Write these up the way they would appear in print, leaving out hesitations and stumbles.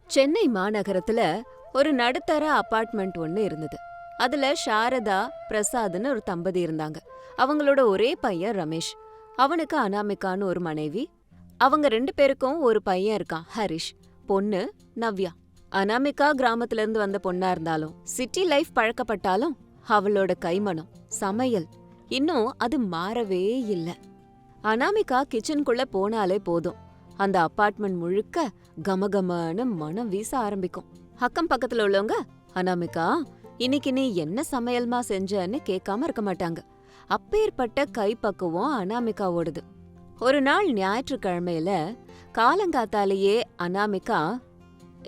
சென்னை மாநகரத்துல ஒரு நடுத்தர அபார்ட்மெண்ட் ஒண்ணு இருந்தது. அதுல சாரதா பிரசாத்னு ஒரு தம்பதி இருந்தாங்க. அவங்களோட ஒரே பையன் ரமேஷ். அவனுக்கு அனாமிகான்னு ஒரு மனைவி. அவங்க 2 பேருக்கும் ஒரு பையன் இருக்கான், ஹரிஷ். பொண்ணு நவ்யா. அனாமிகா கிராமத்துல இருந்து வந்த பொண்ணா இருந்தாலும் சிட்டி லைஃப் பழக்கப்பட்டாலும் அவளோட கைமணம், சமையல் இன்னும் அது மாறவே இல்ல. அனாமிகா கிச்சனுக்குள்ள போனாலே போதும், அந்த அபார்ட்மெண்ட் முழுக்க கமகமன்னு மனம் வீச ஆரம்பிக்கும். அக்கம் பக்கத்துல உள்ளவங்க, அனாமிகா இன்னைக்கு நீ என்ன சமையல்மா செஞ்சன்னு கேட்காம இருக்க மாட்டாங்க. அப்பேற்பட்ட கைப்பக்குவம் அனாமிகாவோடது. ஒரு நாள் ஞாயிற்றுக்கிழமையில காலங்காத்தாலேயே அனாமிகா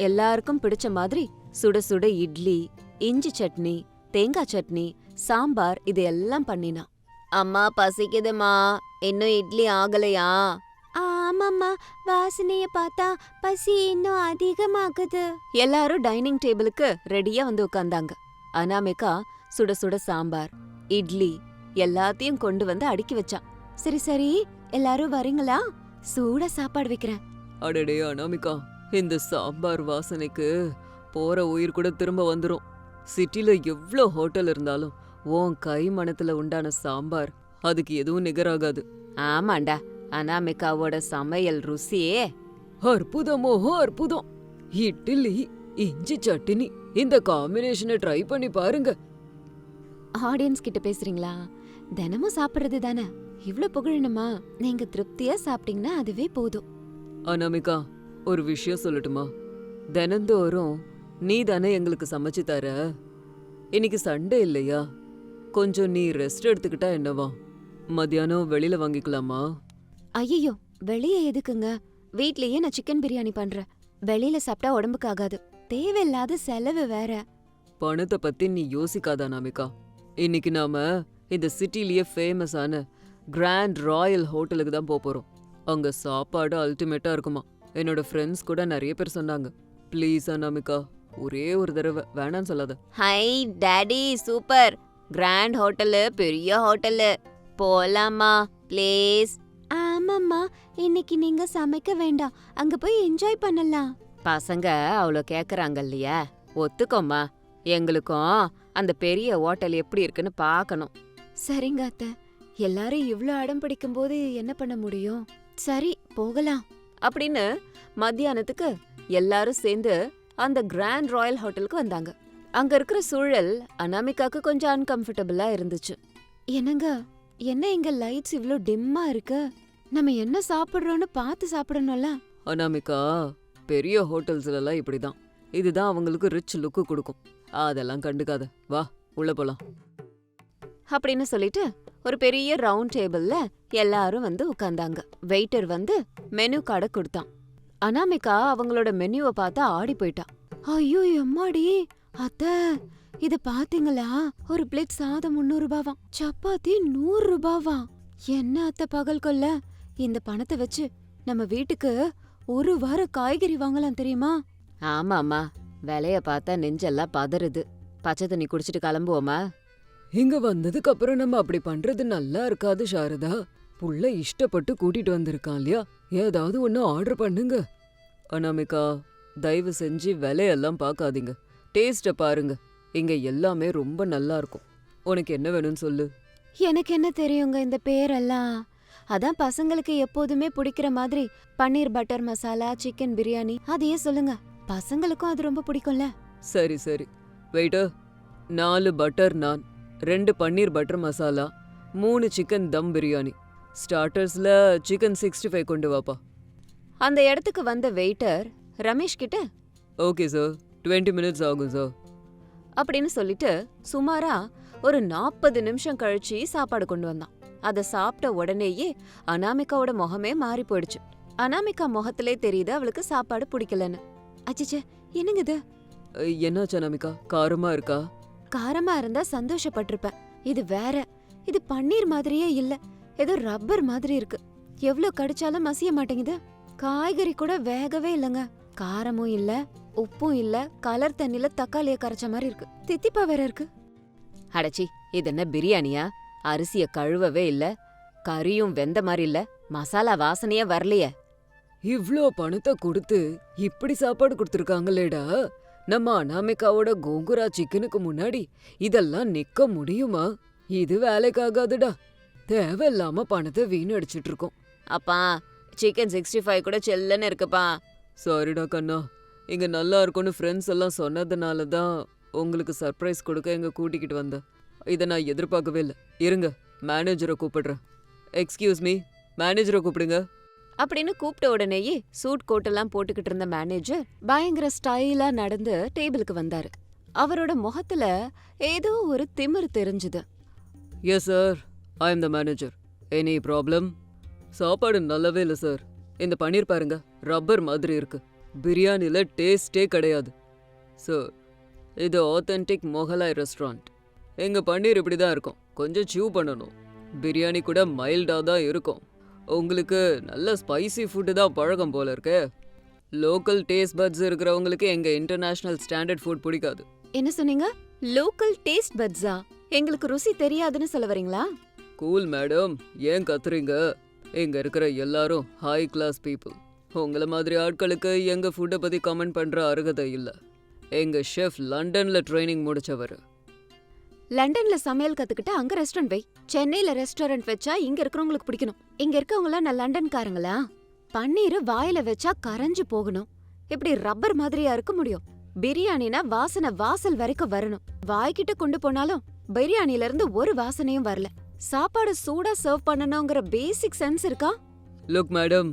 எல்லாருக்கும் பிடிச்ச மாதிரி சுட சுட இட்லி, இஞ்சி சட்னி, தேங்காய் சட்னி, சாம்பார் இது எல்லாம் பண்ணினா. அம்மா பசிக்குதுமா, இன்னும் இட்லி ஆகலையா? ஆமாம்மா, வாசனைய பார்த்தா பசி இன்னும் அதிகமாகுது. எல்லாரும் டைனிங் டேபிளுக்கு ரெடியா வந்து உட்கார்ந்தாங்க. அனாமிகா சுட சுட சாம்பார், இட்லி எல்லாத்தையும் கொண்டு வந்து அடுக்கி வச்சா. சரி சரி, எல்லாரும் வரீங்களா? சூட சாப்பாடு வைக்கிறேன். அடடே அனாமிகா, இந்த சாம்பார் வாசனைக்கு போற உயிர் கூட திரும்ப வந்துரும். சிட்டில எவ்ளோ ஹோட்டல் இருந்தாலும் உன் கை மணத்துல உண்டான சாம்பார் அதுக்கு எதுவும் நிகராகாது. ஆமாண்டா, அனாமிகாவோட சமையல் ருசியே அற்புதமோ அற்புதம். இட்லி, இஞ்சி சட்னி, இந்த காம்பினேஷனை ட்ரை பண்ணி பாருங்க. ஆடியன்ஸ் கிட்ட பேசுறீங்களா? தினமும் சாப்பிடுறது தானே, இவ்ளோ புகழணுமா? நீங்க திருப்தியா சாப்பிட்டீங்கன்னா அதுவே போதும். அனாமிகா, ஒரு விஷயம் சொல்லட்டுமா? தினந்தோறும் நீ தானே எங்களுக்கு சமைச்சு தர. இன்னைக்கு சண்டே இல்லையா? கொஞ்சம் நீ ரெஸ்ட் எடுத்துக்கிட்டா என்னவா? மத்தியானம் வெளியில வாங்கிக்கலாமா? ஐயோ, வெளியே எதுக்குங்க? வீட்லயே நான் சிக்கன் பிரியாணி பண்றேன். வெளியில சாப்பிட்டா உடம்புக்கு ஆகாது. தேவையில்லாத செலவு வேற. பணத்தை பத்தி நீ யோசிக்காத அனாமிகா. இன்னைக்கு நாம இந்த சிட்டிலேயே ஃபேமஸான கிராண்ட் ராயல் ஹோட்டலுக்கு தான் போறோம். அங்க சாப்பாடு அல்டிமேட்டா இருக்குமா. என்னோட ஃப்ரெண்ட்ஸ் கூட நிறைய பேர் சொன்னாங்க. ப்ளீஸ் அனாமிகா, ஒரே ஒரு தடவை, வேணான்னு சொல்லாத. Hi daddy, super! Grand hotel, பெரிய ஹோட்டலு. போலாமா ப்ளீஸ்? ஆமாம்மா, இன்னைக்கு நீங்க சமைக்க வேண்டாம், அங்க போய் என்ஜாய் பண்ணலாம். பசங்க அவ்வளோ கேக்குறாங்க இல்லையா, ஒத்துக்கோமா. எங்களுக்கும் அந்த பெரிய ஹோட்டல் எப்படி இருக்குன்னு பார்க்கணும். சரிங்க அத்தை, எல்லாரும் இவ்ளோ அடம் பிடிக்கும் போது என்ன பண்ண முடியும்? சரி போகலாம் அப்படின்னு மத்தியானத்துக்கு எல்லாரும் சேர்ந்து அந்த கிராண்ட் ராயல் ஹோட்டலுக்கு வந்தாங்க. அங்க இருக்கிற சூழல் அனாமிகாக்கு கொஞ்சம் அன்கம்ஃபர்டபுளா இருந்துச்சு. என்னங்க, என்ன இங்க லைட்ஸ் இவ்ளோ டிம்மா இருக்கு? நம்ம என்ன சாப்பிடுறோம்னு பார்த்து சாப்பிடணும்ல. அனாமிகா, பெரிய ஹோட்டல்ஸ்லாம் இப்படிதான். இதுதான் அவங்களுக்கு ரிச் லுக்கு கொடுக்கும். அதெல்லாம் கண்டுக்காத, வா உள்ள போலாம் அப்படின்னு சொல்லிட்டு ஒரு பெரிய ரவுண்ட் டேபிள்ல எல்லாரும் வந்து உட்கார்ந்தாங்க. வெயிட்டர் வந்து மெனு கார்டை கொடுத்தான். அனாமிகா அவங்களோட மெனுவை பார்த்தா ஆடி போயிட்டா. ஐயோ எம்மாடி அத்தை, இத பாத்தீங்களா? ஒரு பிளேட் சாதம் 300 ரூபாவாம், சப்பாத்தி 100 ரூபாவாம். என்ன அத்தை பகல் கொள்ள? இந்த பணத்தை வச்சு நம்ம வீட்டுக்கு ஒரு வாரம் காய்கறி வாங்கலாம் தெரியுமா? ஆமாமா, விலைய பார்த்தா நெஞ்செல்லாம் பதறுது. பச்சை தண்ணி குடிச்சிட்டு கிளம்புவோமா? இங்க வந்ததுக்கு அப்புறம் நம்ம அப்படி பண்றது நல்லா இருக்காது சாரதா. புள்ள இஷ்டப்பட்டு கூட்டிட்டு வந்திருக்கான் இல்லையா, ஏதாவது ஒண்ணு ஆர்டர் பண்ணுங்க. அனாமிகா, தயவு செஞ்சு விலையெல்லாம் பார்க்காதீங்க, டேஸ்ட பாருங்க. இங்க எல்லாமே ரொம்ப நல்லா இருக்கும். உனக்கு என்ன வேணும்னு சொல்லு. எனக்கு என்ன தெரியுங்க இந்த பேரெல்லாம்? அதான் பசங்களுக்கு எப்போதுமே பிடிக்கிற மாதிரி பன்னீர் பட்டர் மசாலா, சிக்கன் பிரியாணி அதையே சொல்லுங்க. பசங்களுக்கும் அது ரொம்ப பிடிக்கும்ல. சரி சரி, வெயிட்டர், 4 பட்டர் நான், 2 பன்னீர் பட்டர் மசாலா, 3 சிக்கன் தம் பிரியாணி, ஸ்டார்டர்ஸ்ல சிக்கன் 65 கொண்டு வாப்பா. அந்த இடத்துக்கு வந்த வெயிட்டர் ரமேஷ் கிட்ட, ஓகே சார், 20 மினிட்ஸ் ஆகும் சார் அப்படின்னு சொல்லிட்டு சுமாரா ஒரு 40 நிமிஷம் கழிச்சு சாப்பாடு கொண்டு வந்தான். அத சாப்பிட்ட உடனேயே அனாமிகாவோட முகமே மாறி போயிடுச்சு. அனாமிகா முகத்திலே தெரியுது அவளுக்கு சாப்பாடு பிடிக்கலன்னு. அச்சிச்சே, என்னங்க இது? என்னாச்சு அனாமிகா, காரமா இருக்கா? காரமா இருந்தா சந்தோஷப்பட்டிருப்பேன். இது வேற. இது பன்னீர் மாதிரியே இல்ல, ஏதோ ரப்பர் மாதிரி இருக்கு. எவ்ளோ கடிச்சாலும் மசிய மாட்டேங்குது. காய்கறி கூட வேகவே இல்லங்க. காரமும் இல்ல, உப்பும் இல்ல, கலர் தண்ணில தக்காளிய கரைச்ச மாதிரி இருக்கு. தித்திப்பா வேற இருக்கு. அடச்சி, இது என்ன பிரியாணியா? அரிசிய கழுவவே இல்ல, கறியும் வெந்த மாதிரி இல்ல, மசாலா வாசனையே வரலையே. இவ்ளோ பணத்தை கொடுத்து இப்படி சாப்பாடு கொடுத்துருக்காங்களேடா. நம்ம அனாமிகாவோட கோங்குரா சிக்கனுக்கு முன்னாடி இதெல்லாம் நிக்க முடியுமா? இது வேலைக்காகாதுடா. தேவையில்லாம பணத்தை வீணடிச்சிட்டு இருக்கோம். அப்பா, சிக்கன் 65 கூட செல்லன்னு இருக்குப்பா. சாரிடா கண்ணா, இங்க நல்லா இருக்கும்னு ஃப்ரெண்ட்ஸ் எல்லாம் சொன்னதுனால தான் உங்களுக்கு சர்ப்ரைஸ் கொடுக்க இங்க கூட்டிக்கிட்டு வந்தேன். இதை நான் எதிர்பார்க்கவே இல்லை. இருங்க, மேனேஜரை கூப்பிடுறேன். எக்ஸ்கியூஸ் மீ, மேனேஜரை கூப்பிடுங்க. அப்படின்னு கூப்பிட்ட உடனேயே சூட் கோட்டெல்லாம் போட்டுக்கிட்டு இருந்த மேனேஜர் பயங்கர ஸ்டைலா நடந்து டேபிளுக்கு வந்தாரு. அவரோட முகத்துல ஏதோ ஒரு திமிரு தெரிஞ்சுது. Yes sir, I am the manager. Any problem? சாப்பாடு நல்லாவே இல்லை சார். இந்த பன்னீர் பாருங்க, ரப்பர் மாதிரி இருக்கு. பிரியாணில டேஸ்டே கிடையாது. சார், இது ஆத்தென்டிக் மொகலாய் ரெஸ்டாரண்ட். எங்க பன்னீர் இப்படி தான் இருக்கும், கொஞ்சம் சியூ பண்ணணும். பிரியாணி கூட மைல்டாக தான் இருக்கும். உங்களுக்கு நல்ல ஸ்பைசி ஃபுட்டு தான் பழக்கம் போல இருக்கு. லோக்கல் டேஸ்ட் பட்ஸ் இருக்கிறவங்களுக்கு எங்க இன்டர்நேஷனல் ஸ்டாண்டர்ட் ஃபுட் பிடிக்காது. என்ன சொன்னீங்க? லோக்கல் டேஸ்ட் பட்ஸா? எங்களுக்கு ருசி தெரியாதுன்னு சொல்ல வரீங்களா? கூல் மேடம், ஏன் கத்துறீங்க? இங்க இருக்கிற எல்லாரும் ஹை கிளாஸ் பீப்புள். உங்கள மாதிரி ஆட்களுக்கு எங்க ஃபுட்டை பத்தி கமெண்ட் பண்ற அருகதை இல்ல. எங்க ஷெஃப் லண்டன்ல ட்ரைனிங் முடிச்சவர். லண்டன்ல சமையல் கத்துக்கிட்டு அங்க ரெஸ்டாரண்ட் வை. சென்னையில ரெஸ்டாரண்ட் வச்சா இங்க இருக்கிறவங்களுக்கு பிடிக்கணும். இங்க இருக்கவங்களாம் நான் லண்டன்காரங்களா? பன்னீர் வாயில வச்சா கரைஞ்சு போகணும். இப்படி ரப்பர் மாதிரியா இருக்க முடியும்? பிரியாணினா வாசனை வாசல் வரைக்கும் வரணும். வாய்கிட்ட கொண்டு போனாலும் பிரியாணில இருந்து ஒரு வாசனையும் வரல. சாப்பாடு சூடா சர்வ் பண்ணணுங்கிற பேசிக் சென்ஸ் இருக்கா? லுக் மேடம்,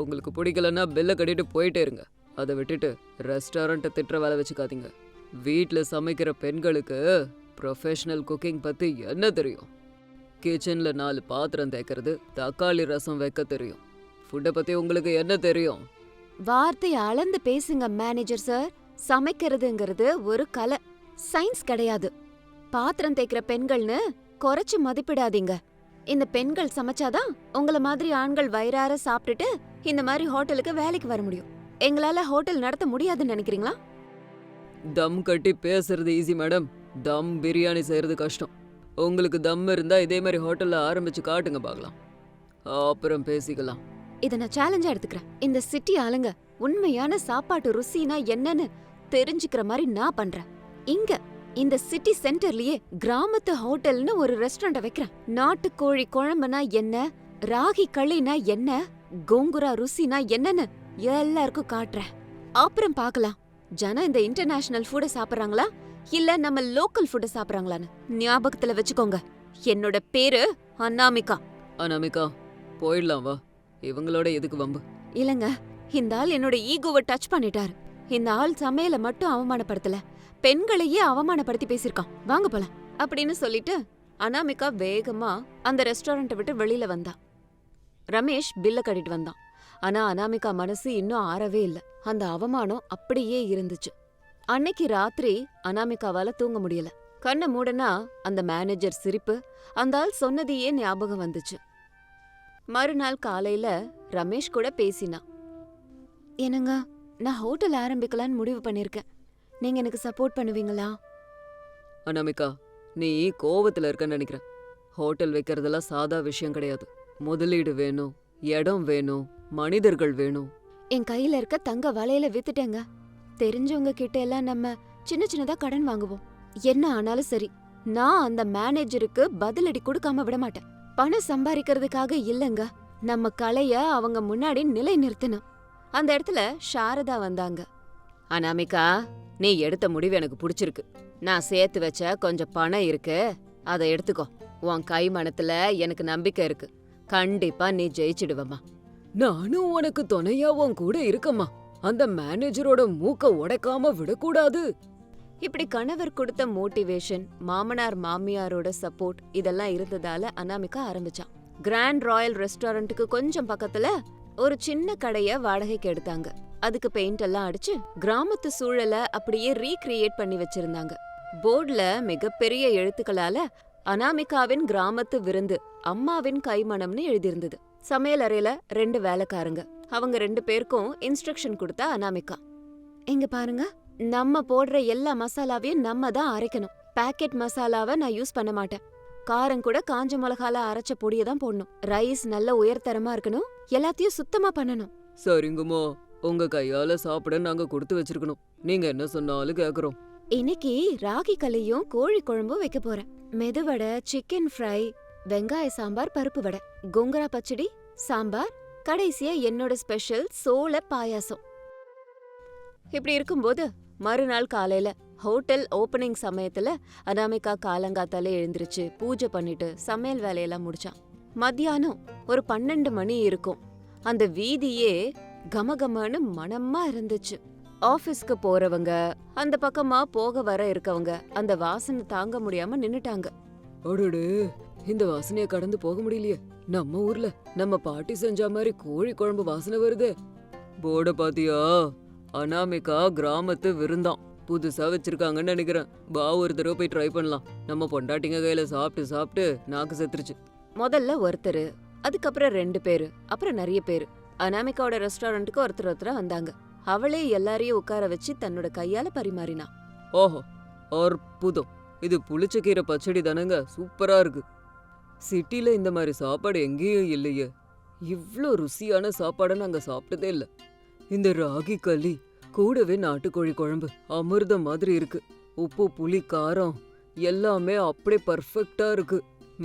உங்களுக்கு பிடிக்கலன்னா பில்லை கட்டிட்டு போயிட்டே இருங்க. அதை விட்டுட்டு ரெஸ்டாரண்ட்டை திட்டுற வேலை வச்சுக்காதீங்க. வீட்டில் சமைக்கிற பெண்களுக்கு ப்ரொஃபஷனல் குக்கிங் பற்றி என்ன தெரியும்? கிச்சனில் 4 பாத்திரம் தேய்க்கிறது, தக்காளி ரசம் வைக்க தெரியும். ஃபுட்டை பற்றி உங்களுக்கு என்ன தெரியும்? வார்த்தையை அளந்து பேசுங்க மேனேஜர் சார். சமைக்கிறதுங்கிறது ஒரு கலை, சயின்ஸ் கிடையாது. பாத்திரம் தேய்க்கிற பெண்கள்னு குறைச்சு மதிப்பிடாதீங்க. இந்த பெண்கள் சமைச்சாதான் உங்கள மாதிரி ஆண்கள் வயிறார சாப்பிட்டுட்டு இந்த மாதிரி ஹோட்டலுக்கு வேலைக்கு வர முடியும். எங்களால ஹோட்டல் நடத்த முடியாதுன்னு நினைக்கிறீங்களா? தம் கட்டி பேசுறது ஈஸி மேடம், தம் பிரியாணி செய்யறது கஷ்டம். உங்களுக்கு தம் இருந்தா இதே மாதிரி ஹோட்டல்ல ஆரம்பிச்சு காட்டுங்க பார்க்கலாம், அப்புறம் பேசிக்கலாம். இதை நான் சேலஞ்சா எடுத்துக்கிறேன். இந்த சிட்டி ஆளுங்க உண்மையான சாப்பாட்டு ருசினா என்னன்னு தெரிஞ்சுக்கிற மாதிரி நான் பண்றேன். இங்க இந்த சிட்டி சென்டர்லயே கிராமத்து ஹோட்டல்னு ஒரு ரெஸ்டாரண்ட் வைக்கிறேன். நாட்டுக்கோழி குழம்புனா என்ன, ராகி களினா என்ன, கோங்குரா ருசினா என்னன்னு எல்லாருக்கும் காட்டுறேன். அப்புறம் பார்க்கலாம் ஜனம் இந்த இன்டர்நேஷனல் ஃபுட் சாப்பிடுறாங்களா இல்ல நம்ம லோக்கல் ஃபுட் சாப்பிடுறாங்களான்னு. ஞாபகத்துல வச்சுக்கோங்க, என்னோட பேரு அனாமிகா. அனாமிகா, போயிடலாம் வா. இவங்களோட எதுக்கு வம்பு? இல்லங்க, இந்த ஆள் என்னோட ஈகோவை டச் பண்ணிட்டாரு. இந்த ஆள் சமையல மட்டும் அவமானப்படுத்தல, பெண்களையே அவமானப்படுத்தி பேசிருக்கான். வாங்க போலாம் அப்படின்னு சொல்லிட்டு அனாமிகா வேகமா அந்த ரெஸ்டாரண்ட்டை விட்டு வெளியில வந்தா. ரமேஷ் பில்ல கட்டிட்டு வந்தான். ஆனா அனாமிகா மனசு இன்னும் ஆறவே இல்ல. அந்த அவமானம் அப்படியே இருந்துச்சு. அன்னைக்கு ராத்திரி அனாமிகாவால தூங்க முடியல. கண்ணை மூடனா அந்த மேனேஜர் சிரிப்பு, அந்த ஆள் சொன்னதையே ஞாபகம் வந்துச்சு. மறுநாள் காலையில ரமேஷ் கூட பேசினா. என்னங்க, நான் ஹோட்டல் ஆரம்பிக்கலான்னு முடிவு பண்ணிருக்கேன். நீங்க எனக்கு சப்போர்ட் பண்ணுவீங்களா? அனாமிகா, நீ கோவத்துல இருக்கன்னு நினைக்கிறேன். ஹோட்டல் வைக்கிறதெல்லாம் சாதா விஷயம் கிடையாது. முதலீடு வேணும், இடம் வேணும், மனிதர்கள் வேணும். என் கையில இருக்க தங்க வலையில வித்துட்டேங்க. தெரிஞ்சவங்க கிட்ட எல்லாம் நம்ம சின்ன சின்னதா கடன் வாங்குவோம். என்ன ஆனாலும் சரி, நான் அந்த மேனேஜருக்கு பதிலடி கொடுக்காம விட மாட்டேன். பணம் சம்பாதிக்கிறதுக்காக இல்லங்க, நம்ம கலைய அவங்க முன்னாடி நிலை நிறுத்தணும். அந்த இடத்துல சாரதா வந்தாங்க. அனாமிகா, நீ எடுத்த முடிவு எனக்கு பிடிச்சிருக்கு. நான் சேர்த்து வச்ச கொஞ்சம் பணம் இருக்கு, அதை எடுத்துக்கோ. உன் கை மனத்துல எனக்கு நம்பிக்கை இருக்கு. கண்டிப்பா நீ ஜெயிச்சிடுவமா. நானும் உனக்கு துணையா உன் கூட இருக்கம்மா. அந்த மேனேஜரோட மூக்க உடைக்காம விடக்கூடாது. இப்படி கணவர் கொடுத்த மோட்டிவேஷன், மாமனார் மாமியாரோட சப்போர்ட் இதெல்லாம் இருந்ததால அனாமிகா ஆரம்பிச்சான். கிராண்ட் ராயல் ரெஸ்டாரண்ட்டுக்கு கொஞ்சம் பக்கத்துல ஒரு சின்ன கடைய வாடகைக்கு எடுத்தாங்க. அதுக்கு பெயிண்ட் எல்லாம் அடிச்சு கிராமத்து சூழலை அப்படியே ரீக்ரியேட் பண்ணி வச்சிருந்தாங்க. போர்டுல மிகப்பெரிய எழுத்துக்களால அனாமிகாவின் கிராமத்து விருந்து, அம்மாவின் கைமணம்னு எழுதியிருந்தது. சமையல் அறையில 2 வேலைக்காரங்க. அவங்க 2 பேருக்கும் இன்ஸ்ட்ரக்ஷன் கொடுத்தா அனாமிகா. இங்க பாருங்க, நம்ம போடுற எல்லா மசாலாவையும் நம்ம தான் அரைக்கணும். பாக்கெட் மசாலாவை நான் யூஸ் பண்ண மாட்டேன். காரம் கூட காஞ்ச மிளகால அரைச்ச பொடியை தான் போடணும். ரைஸ் நல்ல உயர்தரமா இருக்கணும். எல்லாத்தையும் சுத்தமா பண்ணணும். சரிங்கம்மா, உங்க கையால சாப்பிட நாங்க கொடுத்து வச்சிருக்கணும். நீங்க என்ன சொன்னாலும் கேக்குறோம். இன்னைக்கு ராகி களியும் கோழி குழம்பும் வைக்க போறேன். மெதுவடை, சிக்கன் ஃப்ரை, வெங்காய சாம்பார், பருப்பு வடை, கோங்கரா பச்சடி, சாம்பார், கடைசியா என்னோட ஸ்பெஷல் சோள பாயாசம். இப்படி இருக்கும்போது மறுநாள் காலையில ஹோட்டல் ஓபனிங் சமயத்துல அனாமிகா காலங்காத்தாலே எழுந்திருச்சு பூஜை பண்ணிட்டு சமையல் வேலையெல்லாம் முடிச்சான். மத்தியானம் ஒரு 12 மணி இருக்கும். அந்த வீதியே கமகமன்னு மணமா இருந்துச்சு. ஆபீஸ்க்கு போறவங்க, அந்த பக்கமா போக வர இருக்கவங்க அந்த வாசனை தாங்க முடியாம நின்னுட்டாங்க. அடடே, இந்த வாசனைய கடந்து போக முடியலையே. நம்ம ஊர்ல நம்ம பாட்டி செஞ்ச மாதிரி கோழி குழம்பு வாசனை வருதே. போர்ட பாத்தியா? அனாமிகா கிராமத்து விருந்தாம். புதுசா வச்சிருக்காங்கன்னு நினைக்கிறேன். வா, ஒரு தடவை போய் ட்ரை பண்ணலாம். நம்ம பொண்டாட்டிங்க கையில சாப்பிட்டு சாப்பிட்டு நாக்கு செத்துருச்சு. முதல்ல ஒருத்தரு, அதுக்கப்புறம் 2 பேரு, அப்புறம் நிறைய பேரு அனாமிகாவோட ரெஸ்டாரண்ட்டுக்கு ஒருத்தரா வந்தாங்க. அவளே எல்லாரையும் உட்கார வச்சு தன்னோட கையால பரிமாறினா. ஓஹோ, அற்புதம். இது புளிச்சக்கீரை பச்சடி தானங்க, சூப்பரா இருக்கு. சிட்டில இந்த மாதிரி சாப்பாடு எங்கேயும் இல்லையே. இவ்ளோ ருசியான சாப்பாடை நாங்க சாப்பிட்டதே இல்ல. இந்த ராகி களி கூடவே நாட்டுக்கோழி குழம்பு அமிர்தம் மாதிரி இருக்கு. உப்பு, புளி, காரம் எல்லாமே அப்படியே பர்ஃபெக்ட்டா இருக்கு.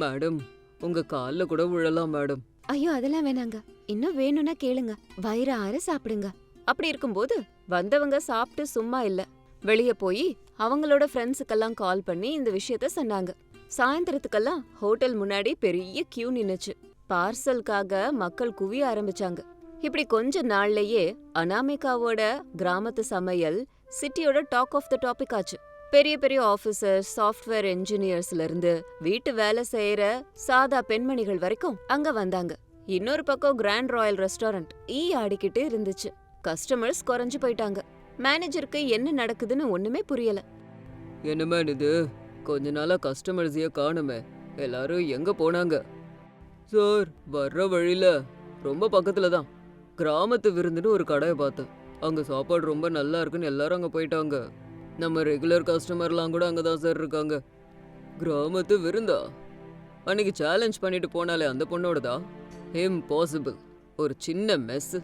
மேடம், உங்க கால்ல கூட விழலாம் மேடம். ஐயோ, அதெல்லாம் வேணாங்க. இன்னும் வேணும்னா கேளுங்க, வயிறார சாப்பிடுங்க. அப்படி இருக்கும்போது வந்தவங்க சாப்பிட்டு சும்மா இல்ல, வெளிய போய் அவங்களோட ஃப்ரெண்ட்ஸுக்கெல்லாம் கால் பண்ணி இந்த விஷயத்த சொன்னாங்க. சாயந்தரத்துக்கெல்லாம் ஹோட்டல் முன்னாடி பெரிய கியூ நின்னுச்சு. பார்சலுக்காக மக்கள் குவிய ஆரம்பிச்சாங்க. இப்படி கொஞ்ச நாள்லயே அனாமிகாவோட கிராமத்து சமையல் சிட்டியோட டாக் ஆஃப் த டாபிக் ஆச்சு. பெரிய பெரிய ஆபீசர்ஸ், சாஃப்ட்வேர் இன்ஜினியர்ஸ்ல இருந்து வீட்டு வேலை செய்யற சாதா பெண்மணிகள் வரைக்கும் அங்க வந்தாங்க. இன்னொரு பக்கம் கிராண்ட் ராயல் ரெஸ்டாரண்ட் ஆடிக்கிட்டு இருந்துச்சு. கஸ்டமர்ஸ் குறைஞ்சு போயிட்டாங்க. மேனேஜருக்கு என்ன நடக்குதுன்னு ஒண்ணுமே புரியல. என்ன மேன் இது? கொஞ்ச நாளா கஸ்டமர்ஸையே காணுமே. எல்லாரும் எங்க போனாங்க? சார், வர்ற வழியில ரொம்ப பக்கத்துல தான் கிராமத்து விருந்துன்னு ஒரு கடையை பார்த்தேன். அங்க சாப்பாடு ரொம்ப நல்லா இருக்குன்னு எல்லாரும் அங்க போயிட்டாங்க. நம்ம ரெகுலர் கஸ்டமர்லாம் கூட அங்கதான் சார் இருக்காங்க. கிராமத்து விருந்தா? அன்னைக்கு சேலஞ்ச் பண்ணிட்டு போனாலே அந்த பொண்ணோடதா? இம்பாசிபிள். ஒரு சின்ன மெஸ்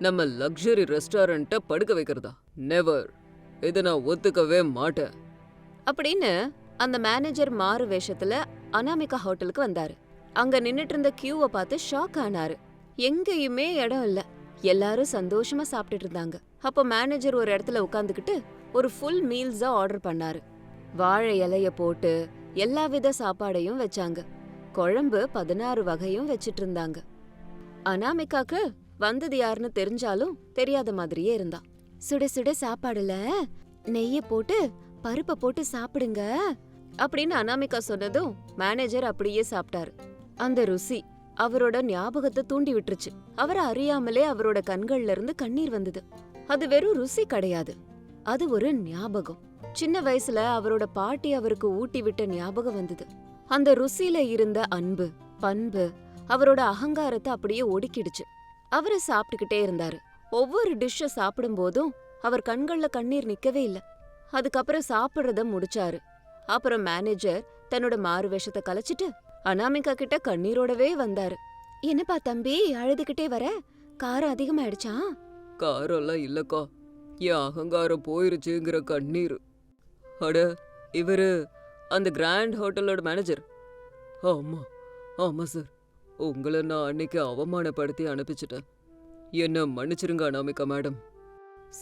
நம்ம லக்ஸரி ரெஸ்டாரண்ட்டை படுக்க வைக்கிறதா? நெவர். இதை நான் ஒத்துக்கவே மாட்டேன் அப்படின்னு அந்த மேனேஜர் மாறு வேஷத்துல அனாமிகா ஹோட்டலுக்கு வந்தாரு. அங்க நின்னுட்டு இருந்த கியூவை பார்த்து ஷாக் ஆனாரு. எங்கேயுமே இடம் இல்ல. எல்லாரும் சந்தோஷமா சாப்பிட்டுட்டு இருந்தாங்க. அப்போ மேனேஜர் ஒரு இடத்துல உட்காந்துக்கிட்டு ஒரு ஃபுல் மீல்ஸா ஆர்டர் பண்ணாரு. வாழை இலைய போட்டு எல்லா வித சாப்பாடையும் வச்சாங்க. குழம்பு 16 வகையும் வச்சிட்டு இருந்தாங்க. அனாமிகாக்கு வந்தது யாருன்னு தெரிஞ்சாலும் தெரியாத மாதிரியே இருந்தா. சுட சுட சாப்பாடுல நெய்ய போட்டு பருப்பை போட்டு சாப்பிடுங்க அப்படின்னு அனாமிகா சொன்னதும் மேனேஜர் அப்படியே சாப்பிட்டாரு. அந்த ருசி அவரோட ஞாபகத்தை தூண்டி விட்டுருச்சு. அவரை அறியாமலே அவரோட கண்கள்ல இருந்து கண்ணீர் வந்தது. அது வெறும் ருசி கிடையாது, அது ஒரு ஞாபகம். சின்ன வயசுல அவரோட பாட்டி அவருக்கு ஊட்டி விட்ட ஞாபகம் வந்தது. அந்த ருசியில இருந்த அன்பு, பண்பு அவரோட அகங்காரத்தை அப்படியே ஒடுக்கிடுச்சு. அவரு சாப்பிட்டுக்கிட்டே இருந்தாரு. ஒவ்வொரு டிஷ்ஷ சாப்பிடும் போதும் அவர் கண்கள்ல கண்ணீர் நிக்கவே இல்ல. அதுக்கப்புறம் சாப்பிடுறத முடிச்சாரு. அப்புறம் மேனேஜர் தன்னோட மாறு வேஷத்தை கலைச்சிட்டு அனாமிகா கிட்ட கண்ணீரோடவே வந்தாரு. என்னப்பா தம்பி, அழுதுகிட்டே வர? காரம் அதிகமாயிடுச்சா? காரெல்லாம் இல்லக்கா, என் அகங்காரம் போயிருச்சுங்கிற கண்ணீர். அட, இவரு அந்த கிராண்ட் ஹோட்டலோட மேனேஜர்? ஆமா ஆமா சார், உங்களை நான் அன்னைக்கு அவமானப்படுத்தி அனுப்பிச்சிட்டேன். என்ன மன்னிச்சிருங்க அனாமிகா மேடம்.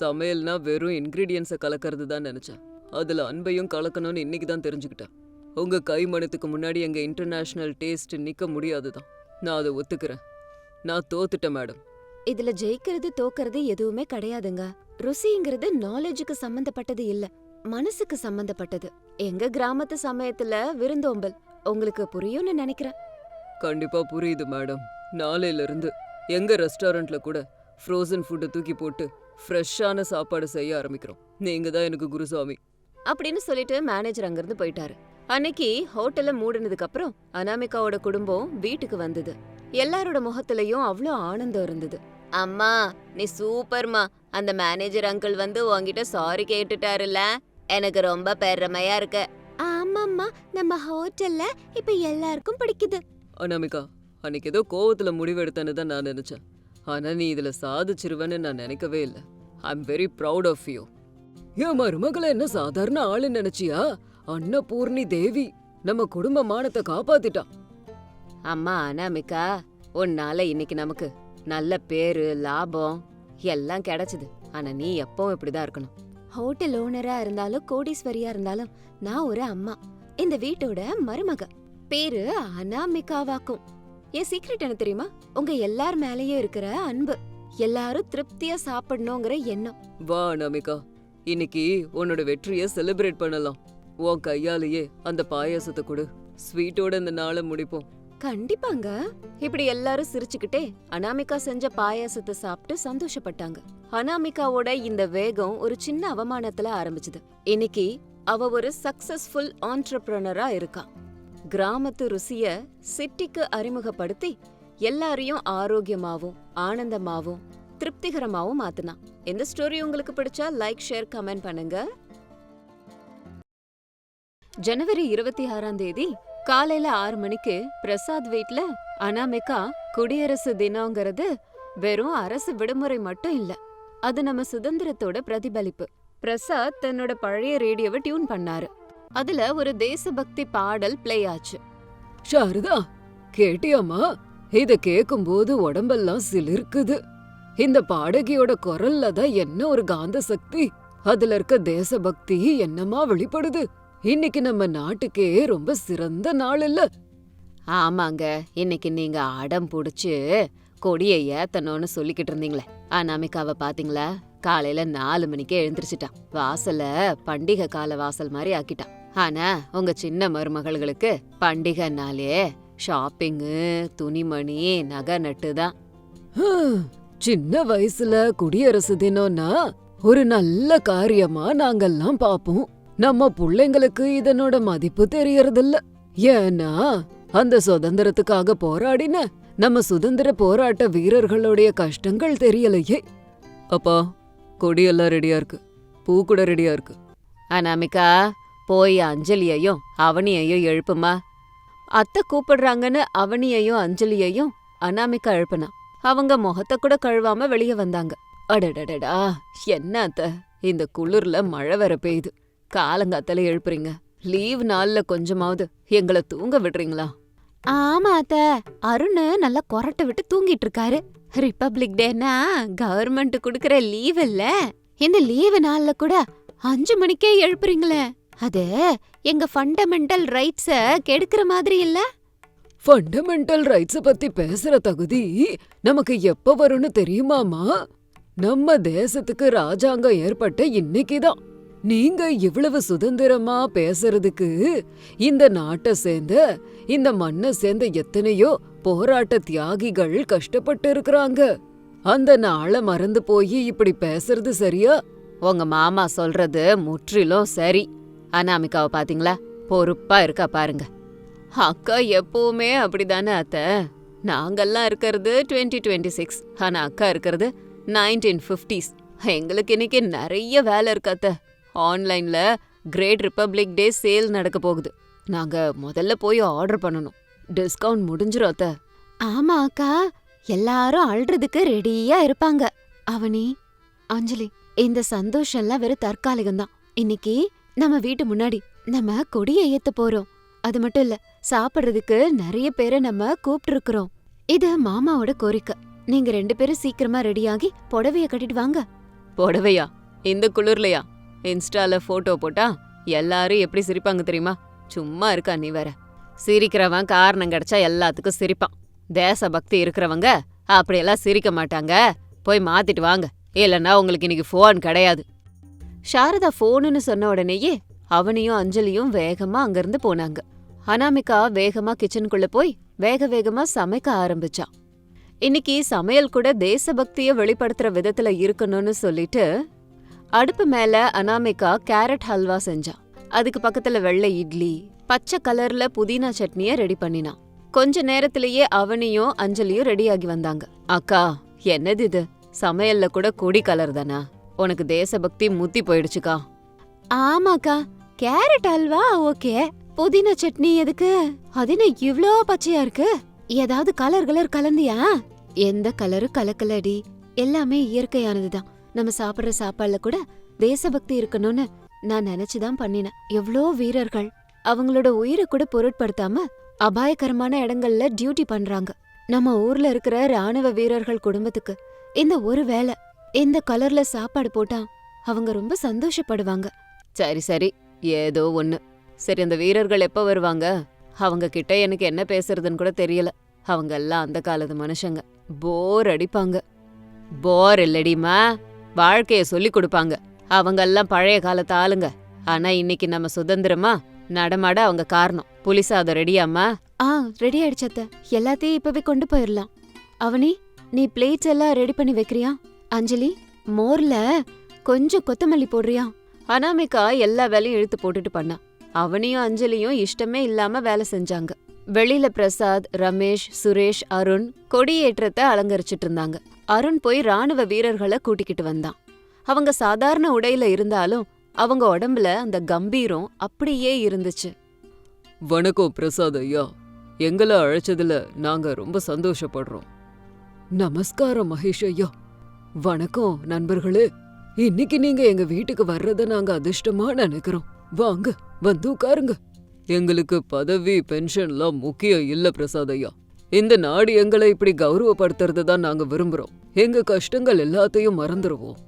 சமையல்னா வெறும் இன்கிரீடியன்ஸை கலக்கிறது தான் நினைச்சேன். அதுல அன்பையும் கலக்கணும்னு இன்னைக்கு தான் தெரிஞ்சுக்கிட்டேன். உங்க கை மனத்துக்கு முன்னாடி எங்க இன்டர்நேஷனல் டேஸ்ட் நிக்க முடியாதுதான். நான் அதை ஒத்துக்கிறேன். நான் தோத்துட்டேன் மேடம். இதுல ஜெயிக்கிறது தோக்கிறது எதுவுமே கிடையாதுங்க. ருசிங்கிறது நாலேஜுக்கு சம்பந்தப்பட்டது இல்ல, மனசுக்கு சம்பந்தப்பட்டது. எங்க கிராமத்து சமயத்துல விருந்தோம்பல் உங்களுக்கு புரியும்னு நினைக்கிறேன். கண்டிப்பா புரியுது மேடம். நாளையில இருந்து எங்க ரெஸ்டாரண்ட்ல கூட ஃப்ரோசன் ஃபுட்டை தூக்கி போட்டு ஃப்ரெஷ்ஷான சாப்பாடு செய்ய ஆரம்பிக்கிறோம். நீங்க தான் எனக்கு குருசாமி அப்படின்னு சொல்லிட்டு மேனேஜர் அங்கிருந்து போயிட்டாரு. அன்னைக்கு ஹோட்டல்ல மூடினதுக்கு அப்புறம் அனாமிகாவோட குடும்பம் வீட்டுக்கு வந்தது. எல்லாரோட முகத்திலையும் அவ்வளோ ஆனந்தம் இருந்தது. அம்மா, நீ சூப்பர்மா. அந்த மேனேஜர் அங்கிள் வந்து உன்கிட்ட சாரி கேட்டுட்டாருல, எனக்கு ரொம்ப பெருமையா இருக்கு. ஆமாம்மா, நம்ம ஹோட்டல்ல இப்ப எல்லாருக்கும் பிடிக்குது. அனாமிகா, அன்னைக்கு ஏதோ கோவத்துல முடிவெடுத்தேன்னு தான் நான் நினைச்சேன். ஆனா நீ இதுல சாதிச்சிருவேன்னு நான் நினைக்கவே இல்ல. I am very proud of you. என் மருமகளை என்ன சாதாரண ஆளு நினைச்சியா? அன்னபூர்ணி தேவி நம்ம குடும்ப மானத்தை காப்பாத்திட்டா. அம்மா அனாமிகா, உன்னால இன்னைக்கு நமக்கு நல்ல பேரு லாபம் எல்லாம் கிடைச்சது. ஆனா நீ எப்பவும் இப்படிதான் இருக்கணும். ஹோட்டல் ஓனரா இருந்தாலும் கோடீஸ்வரியா இருந்தாலும் நான் ஒரு அம்மா, இந்த வீட்டோட மருமக. பேரு அனாமிகாவாக்கும். என் சீக்ரெட் என்ன தெரியுமா? உங்க எல்லார் மேலயும் இருக்கிற அன்பு. எல்லாரும் திருப்தியா சாப்பிடணுங்கிற எண்ணம். வா அனாமிகா, இன்னைக்கு உன்னோட வெற்றியை செலிப்ரேட் பண்ணலாம். உன் கையாலேயே அந்த பாயாசத்தை கொடு. ஸ்வீட்டோட இந்த நாளை முடிப்போம். கண்டிப்பாங்க. இப்படி எல்லாரும் சிரிச்சுக்கிட்டே அனாமிகா செஞ்ச பாயாசத்தை சாப்பிட்டு சந்தோஷப்பட்டாங்க. அனாமிகாவோட இந்த வேகம் ஒரு சின்ன அவமானத்துல ஆரம்பிச்சது. இன்னைக்கு அவ ஒரு சக்சஸ்ஃபுல் ஆண்டர்பிரனரா இருக்கா. கிராமத்து ருசிய சிட்டிக்கு அறிமுகப்படுத்தி எல்லாரையும் ஆரோக்கியமாவும் ஆனந்தமாவும் திருப்திகரமாவும் மாத்துனா. இந்த ஸ்டோரி உங்களுக்கு பிடிச்சா லைக், ஷேர், கமெண்ட் பண்ணுங்க. ஜனவரி 26 காலையில 6 மணிக்கு பிரசாத் வீட்ல அனாமிகா குடியரசு தினம்ங்கிறது வெறும் அரசு விடுமுறை மட்டும் இல்ல, அது நம்ம சுதந்திரத்தோட பிரதிபலிப்பு. பிரசாத் தன்னோட பழைய ரேடியோவை டியூன் பண்ணாரு. அதுல ஒரு தேசபக்தி பாடல் பிளே ஆச்சு. சாரதா, கேட்டியாமா? இத கேக்கும்போது உடம்பெல்லாம் சிலிர்க்குது. இந்த பாடகியோட குரல்ல தான் என்ன ஒரு காந்த சக்தி. அதுல இருக்க தேசபக்தி என்னமா வெளிப்படுது. இன்னைக்கு நம்ம நாட்டுக்கே ரொம்ப சிறந்த நாள் இல்ல? ஆமாங்க, இன்னைக்கு நீங்க அடம் புடிச்சு கொடியை ஏத்தணும்னு சொல்லிக்கிட்டு இருந்தீங்களே, அனாமிகாவை பாத்தீங்களா? காலையில 4 மணிக்கே எழுந்திரிச்சிட்டான். வாசல பண்டிகை கால வாசல் மாதிரி ஆக்கிட்டான். ஆனா உங்க சின்ன மருமகளுக்கு பண்டிகைனாலே ஷாப்பிங்கு, துணிமணி, நகை நட்டு தான். சின்ன வயசுல குடியரசு தினம்னா ஒரு நல்ல காரியமா நாங்கெல்லாம் பாப்போம். நம்ம புள்ளைங்களுக்கு இதனோட மதிப்பு தெரியறதில்ல. ஏன்னா அந்த சுதந்திரத்துக்காக போராடின நம்ம சுதந்திர போராட்ட வீரர்களுடைய கஷ்டங்கள் தெரியலையே. அப்பா, கொடியெல்லாம் ரெடியா இருக்கு, பூ கூட ரெடியா இருக்கு. அனாமிகா, போய் அஞ்சலியையும் அவனியையும் எழுப்புமா. அத்தை கூப்பிடுறாங்கன்னு அவனியையும் அஞ்சலியையும் அனாமிகா எழுப்புனா. அவங்க முகத்தை கூட கழுவாம வெளியே வந்தாங்க. அடடடடா, என்ன அத்தை, இந்த குளிர்ல மழை வர பெய்யுது, காலங்காத்தால எழுப்புறீங்க. லீவ் நாள்ல கொஞ்சமாவது எங்களை தூங்க விடுறீங்களா? ஆமா அத்த, அருண் நல்லா கொரட்டை விட்டு தூங்கிட்டு இருக்காரு. ரிபப்ளிக் டேனா கவர்மெண்ட் குடுக்கற லீவ் இல்ல. இந்த லீவு நாள்ல கூட 5 மணிக்கே எழுப்புறீங்களே, அது எங்க ஃபண்டமெண்டல் ரைட்ஸ கெடுக்கிற மாதிரி இல்ல? ஃபண்டமெண்டல் ரைட்ஸ் பத்தி பேசுற தகுதி நமக்கு எப்ப வரும்னு தெரியுமாமா? நம்ம தேசத்துக்கு ராஜாங்கம் ஏற்பட்ட இன்னைக்குதான். நீங்க இவ்வளவு சுதந்திரமா பேசுறதுக்கு இந்த நாட்டை சேர்ந்த, இந்த மண்ணை சேர்ந்த எத்தனையோ போராட்ட தியாகிகள் கஷ்டப்பட்டு இருக்கிறாங்க. அந்த நாளை மறந்து போய் இப்படி பேசுறது சரியா? உங்க மாமா சொல்றது முற்றிலும் சரி. அனாமிகாவை பாத்தீங்களா, பொறுப்பா இருக்கா பாருங்க. அக்கா எப்பவுமே அப்படிதானே அத்தை. நாங்கெல்லாம் இருக்கிறது 2026, ஆனா அக்கா இருக்கிறது 1950s. எங்களுக்கு இன்னைக்கு நிறைய வேலை இருக்கு அத்தை. ஆன்லைன்ல கிரேட் ரிபப்ளிக் டே சேல் நடக்க போகுது. நாங்க முதல்ல போய் ஆர்டர் பண்ணணும். டிஸ்கவுண்ட் முடிஞ்சிரும் அத்தை. ஆமா அக்கா, எல்லாரும் அழுறதுக்கு ரெடியா இருப்பாங்க. அவனி, அஞ்சலி, இந்த சந்தோஷம்லாம் வெறும் தற்காலிகம்தான். இன்னைக்கு நம்ம வீட்டு முன்னாடி நம்ம கொடியை ஏத்த போறோம். அது மட்டும் இல்ல, சாப்பிடுறதுக்கு நிறைய பேரை நம்ம கூப்பிட்டு இருக்கிறோம். இது மாமாவோட கோரிக்கை. நீங்க 2 பேரும் சீக்கிரமா ரெடியாகி புடவைய கட்டிட்டு வாங்க. புடவையா? இந்த குளிர்லையா? இன்ஸ்டால போட்டோ போட்டா எல்லாரும் எப்படி சிரிப்பாங்க தெரியுமா? சும்மா இருக்கா நீ வேற. சிரிக்கிறவன் காரணம் கிடைச்சா எல்லாத்துக்கும் சிரிப்பான். தேசபக்தி இருக்கிறவங்க அப்படியெல்லாம் சிரிக்க மாட்டாங்க. போய் மாத்திட்டு வாங்க, இல்லைன்னா உங்களுக்கு இன்னைக்கு ஃபோன் கிடையாது. சாரதா ஃபோனுன்னு சொன்ன உடனேயே அவனியும் அஞ்சலியும் வேகமா அங்கிருந்து போனாங்க. அனாமிகா வேகமா கிச்சனுக்குள்ள போய் வேகமா சமைக்க ஆரம்பிச்சா. இன்னைக்கு சமையல் கூட தேசபக்திய வெளிப்படுத்துற விதத்துல இருக்கணும்னு சொல்லிட்டு அடுப்பு மேல அனாமிகா கேரட் ஹல்வா செஞ்சா. அதுக்கு பக்கத்துல வெள்ளை இட்லி, பச்சை கலர்ல புதினா சட்னிய ரெடி பண்ணினா. கொஞ்ச நேரத்திலேயே அவனியும் அஞ்சலியும் ரெடியாகி வந்தாங்க. அக்கா, என்னது இது? சமையல்ல கூட கொடி கலர் தானா? உனக்கு தேசபக்தி முத்தி போயிடுச்சுக்கா. ஆமாக்கா, கேரட் ஹல்வா ஓகே, புதினா சட்னி எதுக்கு? அது என்ன இவ்ளோ பச்சையா இருக்கு? ஏதாவது கலர் கலந்தியா? எந்த கலரும் கலக்கலடி, எல்லாமே இயற்கையானதுதான். நம்ம சாப்பிடுற சாப்பாடுல கூட தேசபக்தி இருக்கணும்னு நான் நினைச்சுதான் பண்ணினேன். எவ்ளோ வீரர்கள் அவங்களோட உயிரை கூட பொருட்படுத்தாம அபாயகரமான இடங்கள்ல டியூட்டி பண்றாங்க. நம்ம ஊர்ல இருக்கிற ராணுவ வீரர்கள் குடும்பத்துக்கு இந்த ஒரு வேளை இந்த கலர்ல சாப்பாடு போட்டா அவங்க ரொம்ப சந்தோஷப்படுவாங்க. சரி சரி, ஏதோ ஒண்ணு. சரி, அந்த வீரர்கள் எப்ப வருவாங்க? அவங்க கிட்ட எனக்கு என்ன பேசுறதுன்னு கூட தெரியல. அவங்க எல்லாம் அந்த காலத்து மனுஷங்க, போர் அடிப்பாங்க. போர் இல்லடிமா, வாழ்க்கைய சொல்லி கொடுப்பாங்க. அவங்க எல்லாம் பழைய காலத்து ஆளுங்க. ஆனா இன்னைக்கு நம்ம சுதந்திரமா நடமாட அவங்க காரணம். புலி சாதம் ரெடியாம்மா? ரெடி ஆயிடுச்சத்த, எல்லாத்தையும் இப்பவே கொண்டு போயிடலாம். அவனி, நீ பிளேட்ஸ் எல்லாம் ரெடி பண்ணி வைக்கிறியா? அஞ்சலி, மோர்ல கொஞ்சம் கொத்தமல்லி போடுறியா? அனாமிகா எல்லா வேலையும் இழுத்து போட்டுட்டு பண்ணா. அவனியும் அஞ்சலியும் இஷ்டமே இல்லாம வேலை செஞ்சாங்க. வெளியில பிரசாத், ரமேஷ், சுரேஷ், அருண் கொடியேற்றத்தை அலங்கரிச்சிட்டு இருந்தாங்க. அருண் போய் ராணுவ வீரர்களை கூட்டிக்கிட்டு வந்தான். அவங்க சாதாரண உடையில இருந்தாலும் அவங்க உடம்புல அந்த கம்பீரம் அப்படியே இருந்துச்சு. வணக்கம் பிரசாத் ஐயா, எங்களை அழைச்சதுல நாங்க ரொம்ப சந்தோஷப்படுறோம். நமஸ்காரம் மகேஷ் ஐயா. வணக்கம் நண்பர்களே, இன்னைக்கு நீங்க எங்க வீட்டுக்கு வர்றத நாங்க அதிர்ஷ்டமா நினைக்கிறோம். வாங்க, வந்து உட்காருங்க. எங்களுக்கு பதவி பென்ஷன்லாம் முக்கியம் இல்ல பிரசாத் ஐயா. இந்த நாடு எங்களை இப்படி கௌரவப்படுத்துறது தான் நாங்க விரும்புறோம். எங்க கஷ்டங்கள் எல்லாத்தையும் மறந்துடுவோம்.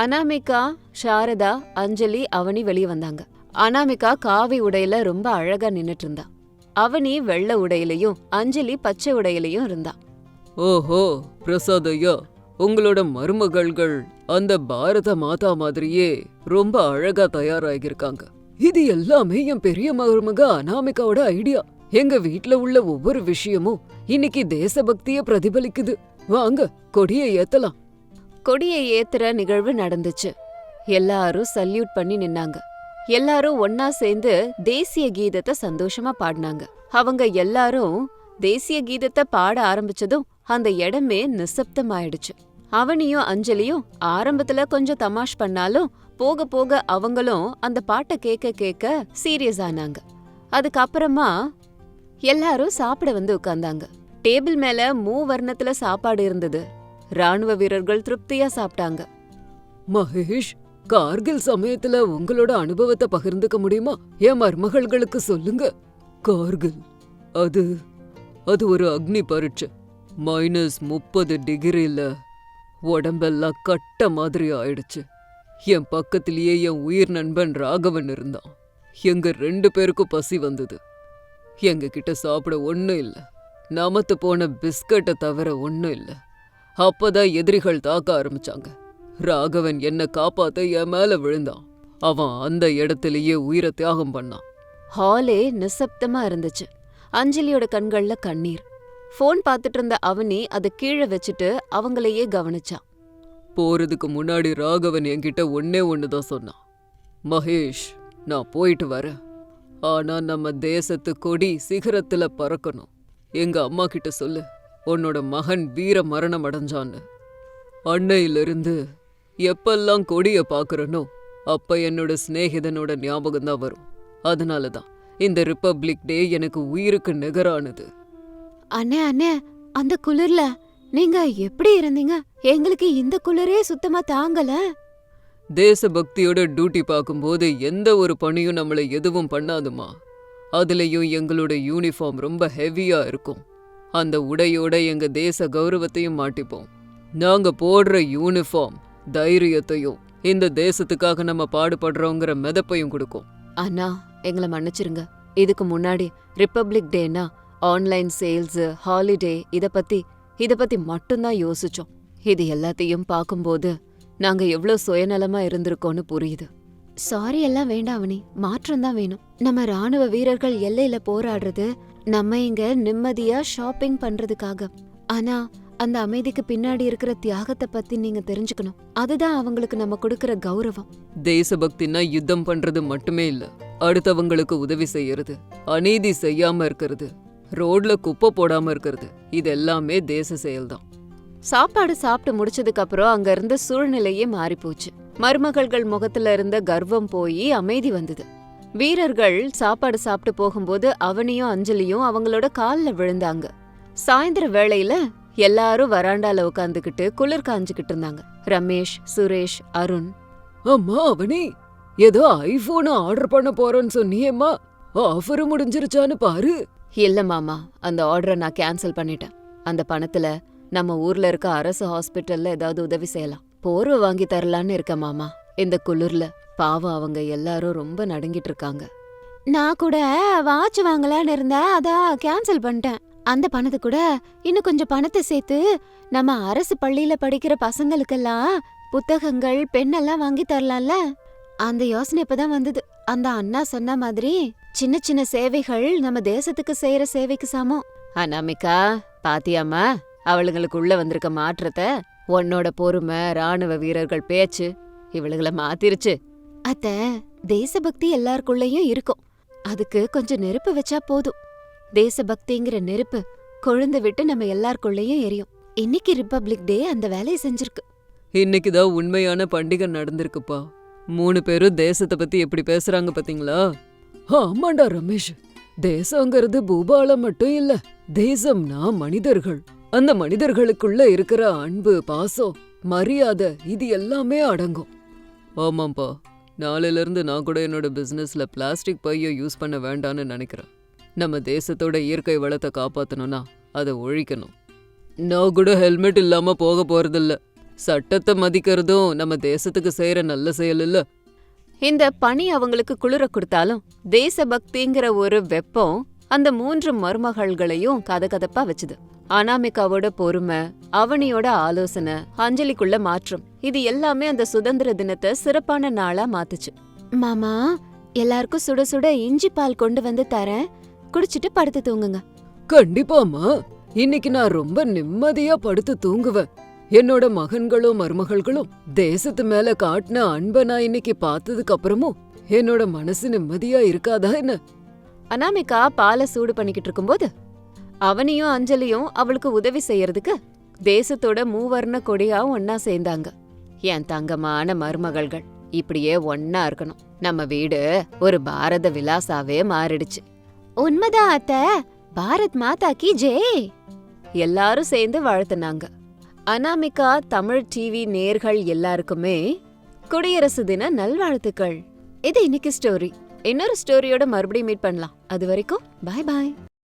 அனாமிகா, சாரதா, அஞ்சலி, அவனி வெளியே வந்தாங்க. அனாமிகா காவி உடையில ரொம்ப அழகா நின்னுட்டு இருந்தா. அவனி வெள்ளை உடையிலையும் அஞ்சலி பச்சை உடையிலையும் இருந்தா. ஓஹோ பிரசாத் ஐயா, உங்களோட மருமகள்கள் அந்த பாரத மாதா மாதிரியே ரொம்ப அழகா தயாராகிருக்காங்க. இது எல்லாமே என் பெரிய மருமக அனாமிகாவோட ஐடியா. எங்க வீட்ல உள்ள ஒவ்வொரு விஷயமும் இன்னைக்கு தேசபக்திய பிரதிபலிக்குது. வாங்க, கொடியை ஏத்தலாம். கொடியை ஏத்துற நிகழ்வு நடந்துச்சு. எல்லாரும் சல்யூட் பண்ணி நின்னாங்க. எல்லாரும் ஒன்னா சேர்ந்து தேசிய கீதத்தை சந்தோஷமா பாடினாங்க. அவங்க எல்லாரும் தேசிய கீதத்தை பாட ஆரம்பிச்சதும் அந்த இடமே நிசப்தமாயிடுச்சு. அவனியும் அஞ்சலியும் ஆரம்பத்துல கொஞ்சம் தமாஷ் பண்ணாலும் போக போக அவங்களும் அந்த பாட்டை கேட்க கேட்க சீரியஸ் ஆனாங்க. அதுக்கப்புறமா எல்லாரும் சாப்பிட வந்து உட்கார்ந்தாங்க. டேபிள் மேல மூவர்ணத்துல சாப்பாடு இருந்தது. ராணுவ வீரர்கள் திருப்தியா சாப்பிட்டாங்க. மகேஷ், கார்கில் சமயத்துல உங்களோட அனுபவத்தை பகிர்ந்துக்க முடியுமா? என் மருமகள்களுக்கு சொல்லுங்க. கார்கில் அது ஒரு அக்னி பரீட்சை. -30 டிகிரில உடம்பெல்லாம் கட்ட மாதிரி ஆயிடுச்சு. என் பக்கத்திலேயே என் உயிர் நண்பன் ராகவன் இருந்தான். எங்க 2 பேருக்கும் பசி வந்தது. எங்க கிட்ட சாப்பிட ஒன்னும் இல்ல. நமத்து போன பிஸ்கட்டை தவிர ஒன்னும் இல்ல. அப்பதான் எதிரிகள் தாக்க ஆரம்பிச்சாங்க. ராகவன் என்ன காப்பாத்த என் மேல விழுந்தான். அவன் அந்த இடத்திலேயே உயிரை தியாகம் பண்ணான். ஹாலே நிசப்தமா இருந்துச்சு. அஞ்சலியோட கண்கள்ல கண்ணீர். போன் பாத்துட்டு இருந்த அவனி அதை கீழே வச்சுட்டு அவங்களையே கவனிச்சான். போறதுக்கு முன்னாடி ராகவன் என்கிட்ட ஒன்னுதான் சொன்னான். மகேஷ், நான் போயிட்டு வரேன். ஆனா நம்ம தேசத்து கொடி சிகரத்துல பறக்கணும். எங்க அம்மா கிட்ட சொல்லு, உன்னோட மகன் வீர மரணம் அடைஞ்சான்னு. அன்னையிலிருந்து எப்பெல்லாம் கொடிய பாக்குறனோ அப்ப என்னோட சிநேகிதனோட ஞாபகம் தான் வரும். அதனாலதான் இந்த ரிப்பப்ளிக் டே எனக்கு உயிருக்கு நிகரானது. அண்ணே அண்ணே, அந்த குளிர்ல நீங்க எப்படி இருந்தீங்க? எங்களுக்கு இந்த குளிரே சுத்தமா தாங்கல. தேசபக்தியோட டியூட்டி பார்க்கும்போது எந்த ஒரு பணியும் நம்மளை எதுவும் பண்ணாதுமா. அதுலயும் எங்களோட யூனிஃபார்ம் ரொம்ப ஹெவியா இருக்கும். அந்த உடையோட எங்க தேச கௌரவத்தையும் மாட்டிப்போம். நாங்க போடுற யூனிஃபார்ம் தைரியத்தையும் இந்த தேசத்துக்காக நம்ம பாடுபடுறோங்கிற மெதப்பையும் கொடுக்கும். அண்ணா, எங்களை மன்னிச்சிருங்க. இதுக்கு முன்னாடி ரிப்பப்ளிக் டேனா ஆன்லைன் சேல்ஸ், ஹாலிடே இத பத்தி மட்டும்தான் யோசிச்சோம். இது எல்லாத்தையும் பார்க்கும்போது நாங்க எவ்வளவு சுயநலமா இருந்திருக்கோம்னு புரியுது. சாரி எல்லாம் வேண்டாம் அவனி, மாற்றம் தான் வேணும். நம்ம ராணுவ வீரர்கள் எல்லையில போராடுறது நம்ம இங்க நிம்மதியா ஷாப்பிங் பண்றதுக்காக. ஆனா அந்த அமைதிக்கு பின்னாடி இருக்கிற தியாகத்தை பத்தி நீங்க தெரிஞ்சுக்கணும். அதுதான் அவங்களுக்கு நம்ம கொடுக்கற கௌரவம். தேசபக்தினா யுத்தம் பண்றது மட்டுமே இல்ல, அடுத்தவங்களுக்கு உதவி செய்யறது, அநீதி செய்யாம இருக்கிறது, ரோட்ல குப்பை போடாம இருக்கிறது, இது எல்லாமே தேச செயல்தான். சாப்பாடு சாப்பிட்டு முடிச்சதுக்கு அப்புறம் அங்க இருந்த சூழ்நிலையே மாறி போச்சு. மருமகள்கள் முகத்துல இருந்த கர்வம் போய் அமைதி வந்தது. வீரர்கள் சாப்பாடு சாப்பிட்டு போகும்போது அவனியும் அஞ்சலியும் அவங்களோட கால்ல விழுந்தாங்க. சாயந்தர வேளையில எல்லாரும் வராண்டால உட்காந்துக்கிட்டு குளிர் காஞ்சுக்கிட்டு இருந்தாங்க. ரமேஷ், சுரேஷ், அருண். அம்மா அவனி, ஏதோ ஐபோன் ஆர்டர் பண்ண போறேன்னு சொன்னியேம்மா, ஆஃபர் முடிஞ்சிருச்சான்னு பாரு. இல்ல மாமா, அந்த ஆர்டரை நான் கேன்சல் பண்ணிட்டேன். அந்த பணத்துல நம்ம ஊர்ல இருக்க அரசு ஹாஸ்பிட்டல்ல ஏதாவது உதவி செய்யலாம். போர்வை வாங்கி தரலான்னு இருக்க மாமா. இந்த குளிர்ல பாவம் அவங்க எல்லாரும் ரொம்ப நடுங்கிட்டு இருக்காங்க. நான் கூட வாட்ச் வாங்கலான்னு இருந்தேன், அதான் கேன்சல் பண்ணிட்டேன். அந்த பணத்தை கூட இன்னும் கொஞ்சம் பணத்தை சேர்த்து நம்ம அரசு பள்ளியில படிக்கிற பசங்களுக்கெல்லாம் புத்தகங்கள், பெண்ணெல்லாம் வாங்கி தரலாம்ல. அந்த யோசனை இப்பதான் வந்தது. அந்த அண்ணா சொன்ன மாதிரி சின்ன சின்ன சேவைகள் நம்ம தேசத்துக்கு செய்யற சேவைக்கு சமம். அனாமிகா, பாத்தியாமா அவளுங்களுக்கு உள்ள வந்திருக்க மாற்றத்தை? உன்னோட பொறுமை, ராணுவ வீரர்கள் பேச்சு இவளுகளை மாத்திருச்சு. அத்த, தேசபக்தி எல்லாருக்குள்ளயும் இருக்கும். அதுக்கு கொஞ்சம் நெருப்பு வச்சா போதும். தேசபக்திங்கிற நெருப்பு கொழுந்து விட்டு நம்ம எல்லாருக்குள்ளயும் எரியும். இன்னைக்கு ரிப்பப்ளிக் டே அந்த வேலையை செஞ்சிருக்கு. இன்னைக்குதான் உண்மையான பண்டிகை நடந்திருக்குப்பா. 3 பேரும் தேசத்தை பத்தி எப்படி பேசுறாங்க பாத்தீங்களா? ஆமாண்டா ரமேஷ், தேசங்கிறது பூபாலம் மட்டும் இல்ல. தேசம்னா மனிதர்கள். அந்த மனிதர்களுக்குள்ள இருக்கிற அன்பு, பாசம், மரியாதை, இது எல்லாமே அடங்கும். ஆமாம்பா, நாளையில இருந்து நான் கூட என்னோட பிசினஸ்ல பிளாஸ்டிக் பையை யூஸ் பண்ண வேண்டான்னு நினைக்கிறேன். நம்ம தேசத்தோட இயற்கை வளத்தை காப்பாத்தணும்னா அதை ஒழிக்கணும். நான் கூட ஹெல்மெட் இல்லாம போக போறதில்ல. சட்டத்தை மதிக்கிறதும் நம்ம தேசத்துக்கு செய்யற நல்ல செயல் இல்ல. இந்த பனி அவங்களுக்கு குளிர கொடுத்தாலும் தேசபக்திங்கிற ஒரு வெப்பம் அந்த 3 மருமகள்களையும் கதகதப்பா வச்சுது. அனாமிகாவோட பொறுமை, அவனியோட ஆலோசனை, அஞ்சலிக்குள்ள மாற்றம், இது எல்லாமே அந்த சுதந்திர தினத்தை சிறப்பான நாளா மாத்துச்சு. மாமா, எல்லாருக்கும் சுட சுட இஞ்சி பால் கொண்டு வந்து தரேன், குடிச்சிட்டு படுத்து தூங்குங்க. கண்டிப்பாமா, இன்னைக்கு நான் ரொம்ப நிம்மதியா படுத்து தூங்குவேன். என்னோட மகன்களும் மருமகள்களும் தேசத்து மேல காட்டின அன்பை நான் இன்னைக்கு பார்த்ததுக்கு அப்புறமும் என்னோட மனசு நிம்மதியா இருக்காதா என்ன? அனாமிகா பாலை சூடு பண்ணிக்கிட்டு இருக்கும்போது அவனியும் அஞ்சலியும் அவளுக்கு உதவி செய்யறதுக்கு தேசத்தோட மூவர்ண கொடியா ஒன்னா சேர்ந்தாங்க. என் தங்கமான மருமகள்கள் இப்படியே ஒன்னா இருக்கணும். நம்ம வீடு ஒரு பாரத விலாசாவே மாறிடுச்சு. உண்மைதான் அத்த, பாரத் மாதா கி ஜெய். எல்லாரும் சேர்ந்து வாழ்த்துனாங்க. அனாமிகா தமிழ் டிவி நேர்கள் எல்லாருக்குமே குடியரசு தின நல்வாழ்த்துக்கள். இது இன்னைக்கு ஸ்டோரி. இன்னொரு ஸ்டோரியோட மறுபடியும் மீட் பண்ணலாம். அது வரைக்கும் பாய் பாய்.